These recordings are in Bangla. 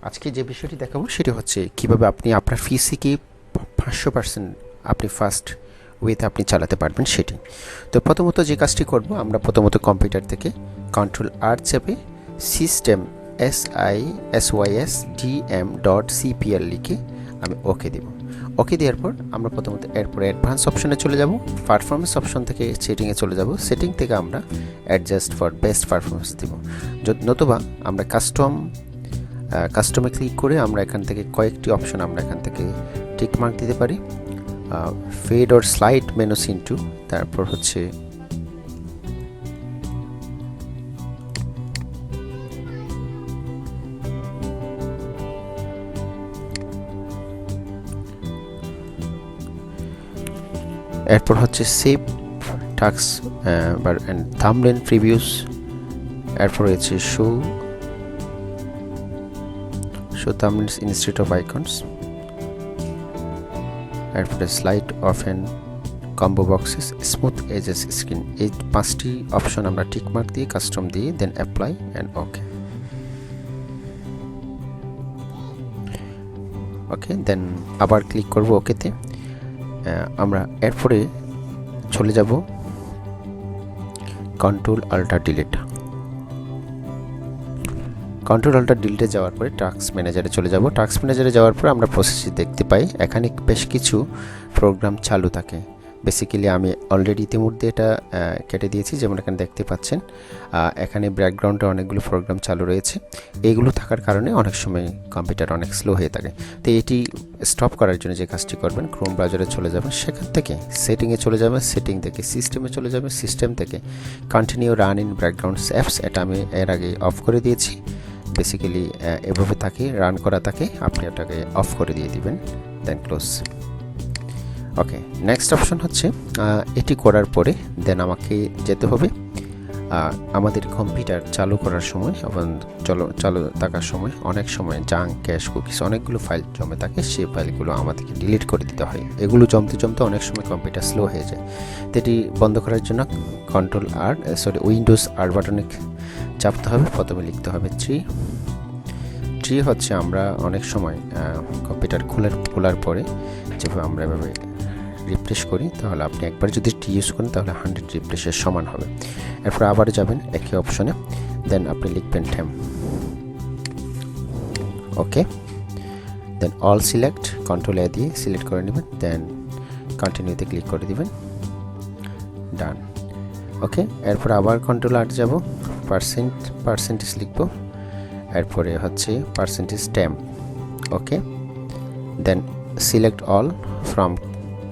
আজকে যে বিষয়টি দেখাবো সেটি হচ্ছে কিভাবে আপনি আপনার পিসিকে 500% আপনি ফাস্ট ওয়েতে আপনি চালাতে পারবেন সেটি। তো প্রথমত যে কাজটি করব, আমরা প্রথমত কম্পিউটার থেকে কন্ট্রোল আর চেপে সিস্টেম sysdm.cpl লিখে আমি ওকে দেব। ওকে দেওয়ার পর আমরা প্রথমত এরপরে অ্যাডভান্স অপশনে চলে যাব, পারফরমেন্স অপশন থেকে সেটিংয়ে চলে যাব, সেটিং থেকে আমরা অ্যাডজাস্ট ফর বেস্ট পারফরমেন্স দেব। নতুবা আমরা কাস্টমে ক্লিক করে আমরা এখান থেকে কয়েকটি অপশন আমরা এখান থেকে টিক মার্ক দিতে পারি। Fade or slide menus into, তারপর হচ্ছে এরপর হচ্ছে save task and thumbnail previews, এরপর হচ্ছে show thumbnails instead of icons, এরপরে slide off and combo boxes, smooth edges screen. এই 5টি অপশন আমরা টিক মার্ক দিয়ে কাস্টম দিয়ে দেন অ্যাপ্লাই অ্যান্ড ওকে দেন আবার ক্লিক করব ওকেতে। আমরা এরপরে চলে যাব control alt delete. Control alt ডিলিটে যাওয়ার পরে টাস্ক ম্যানেজারে চলে যাব। টাস্ক ম্যানেজারে যাওয়ার পর আমরা প্রসেসে দেখতে পাই এখানে বেশ কিছু প্রোগ্রাম চালু থাকে। বেসিক্যালি আমি অলরেডি ইতিমধ্যে এটা কেটে দিয়েছি, যেমন এখানে দেখতে পাচ্ছেন এখানে ব্যাকগ্রাউন্ডে অনেকগুলো প্রোগ্রাম চালু রয়েছে। এইগুলো থাকার কারণে অনেক সময় কম্পিউটার অনেক স্লো হয়ে থাকে। তো এটি স্টপ করার জন্য যে কাজটি করবেন, ক্রোম ব্রাউজারে চলে যাবেন, সেখান থেকে সেটিংয়ে চলে যাবেন, সেটিং থেকে সিস্টেমে চলে যাবেন, সিস্টেম থেকে continue run in background apps, এটা আমি এর আগে অফ করে দিয়েছি। বেসিক্যালি এভাবে থাকে রান করা থাকে, আপনি এটাকে অফ করে দিয়ে দিবেন, দেন ক্লোজ। ওকে, নেক্সট অপশন হচ্ছে এটি করার পরে দেন আমাকে যেতে হবে আমাদের কম্পিউটার চালু করার সময় এবং চালু থাকার সময় অনেক সময় জাঙ্ক, ক্যাশ, কুকিজ অনেকগুলো ফাইল জমে থাকে, সেই ফাইলগুলো আমাদেরকে ডিলিট করে দিতে হয়। এগুলো জমতে অনেক সময় কম্পিউটার স্লো হয়ে যায়। তো এটি বন্ধ করার জন্য উইন্ডোজ আর বাটনে চাপতে হবে। প্রথমে লিখতে হবে ট্রি হচ্ছে আমরা অনেক সময় কম্পিউটার খোলার পরে যেভাবে আমরা এভাবে রিফ্রেশ করি, তাহলে আপনি একবার যদি টি ইউজ করেন তাহলে 100 রিফ্রেশের সমান হবে। এরপর আবার যাবেন একই অপশনে, দেন আপনি লিখবেন টেম। ওকে, দেন অল সিলেক্ট, কন্ট্রোল এ দিয়ে সিলেক্ট করে নেবেন, দেন কন্টিনিউতে ক্লিক করে দিবেন, ডান। ওকে, এরপর আবার কন্ট্রোল আর যাব, পার্সেন্টেজ লিখব, এরপরে হচ্ছে পার্সেন্টেজ টেম। Okay, then select all from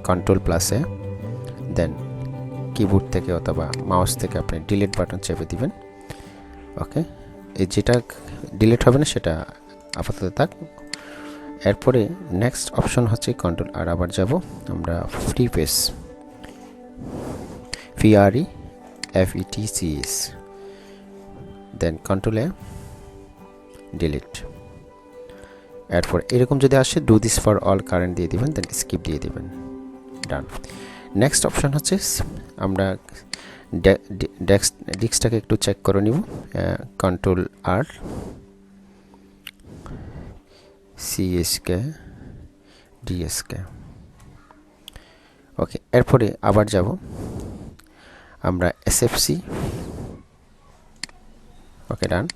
control প্লাসে, দেন কিবোর্ড থেকে অথবা মাউস থেকে আপনি ডিলিট বাটন চেপে দিবেন। ওকে, এই যেটা ডিলিট হবে না সেটা আপাতত থাক। এরপরে নেক্সট অপশন হচ্ছে কন্ট্রোল আর আবার যাব আমরা ফ্রি পেজ, FETCS, দেন কন্ট্রোল এ ডিলিট। এরপর এরকম যদি আসে do this for all current দিয়ে দিবেন, দেন স্কিপ দিয়ে দিবেন, ডান। নেক্সট অপশন হচ্ছে আমরা ডিস্কটাকে একটু চেক করে নিব, কন্ট্রোল আর CSK DSK। ওকে, এরপরে আবার যাব আমরা SFC। ওকে, ডান।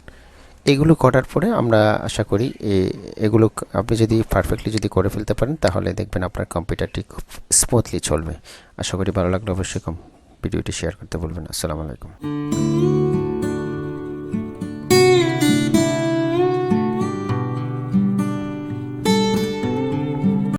এগুলো করার পরে আমরা আশা করি এগুলো আপনি যদি পারফেক্টলি যদি করে ফেলতে পারেন তাহলে দেখবেন আপনার কম্পিউটারটি খুব স্মুথলি চলবে। আশা করি ভালো লাগলে অবশ্যই ভিডিওটি শেয়ার করতে বলবেন। আসসালামু আলাইকুম।